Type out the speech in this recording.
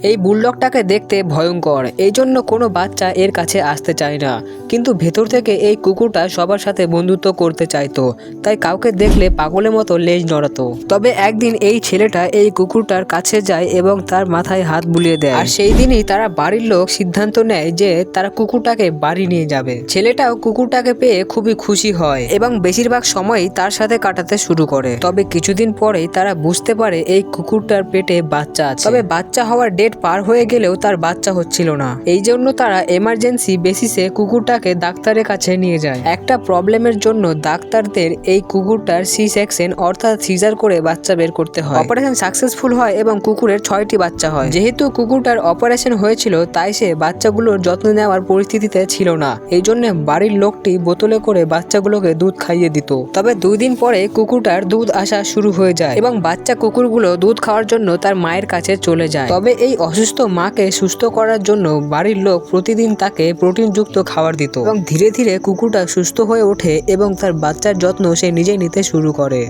এই বুলডগটাকে দেখতে ভয়ঙ্কর, এই জন্য কোনো বাচ্চা এর কাছে আসতে চায় না। কিন্তু ভেতর থেকে এই কুকুরটা সবার সাথে বন্ধুত্ব করতে চাইতো, তাই কাউকে দেখলে পাগলের মতো লেজ নড়াতো। তবে একদিন এই ছেলেটা এই কুকুরটার কাছে যায় এবং তার মাথায় হাত বুলিয়ে দেয়। আর সেই দিনই তারা বাড়ির লোক সিদ্ধান্ত নেয় যে তারা কুকুরটাকে বাড়ি নিয়ে যাবে। ছেলেটাও কুকুরটাকে পেয়ে খুবই খুশি হয় এবং বেশিরভাগ সময়ই তার সাথে কাটাতে শুরু করে। তবে কিছুদিন পরেই তারা বুঝতে পারে এই কুকুরটার পেটে বাচ্চা আছে। তবে বাচ্চা হওয়ার ডেট পার হয়ে গেলেও তার বাচ্চা হচ্ছিল না। এই জন্য তারা এমার্জেন্সি বেসিসে কুকুরটাকে ডাক্তারের কাছে নিয়ে যায়। একটা প্রবলেমের জন্য ডাক্তারদের এই কুকুরটার সি সেকশন অর্থাৎ সিজার করে বাচ্চা বের করতে হয়। অপারেশন সাকসেসফুল হয় এবং কুকুরের 6টি বাচ্চা হয়। যেহেতু কুকুরটার অপারেশন হয়েছিল তাই সে বাচ্চাগুলোর যত্ন নেওয়ার পরিস্থিতিতে ছিল না। এই জন্য বাড়ির লোকটি বোতলে করে বাচ্চাগুলোকে দুধ খাইয়ে দিত। তবে 2 দিন পরে কুকুরটার দুধ আসা শুরু হয়ে যায় এবং বাচ্চা কুকুরগুলো দুধ খাওয়ার জন্য তার মায়ের কাছে চলে যায়। তবে এই অসুস্থ মাকে সুস্থ করার জন্য বাড়ির লোক প্রতিদিন তাকে প্রোটিনযুক্ত খাবার দিত এবং ধীরে ধীরে কুকুরটা সুস্থ হয়ে ওঠে এবং তার বাচ্চার যত্ন সে নিজেই নিতে শুরু করে।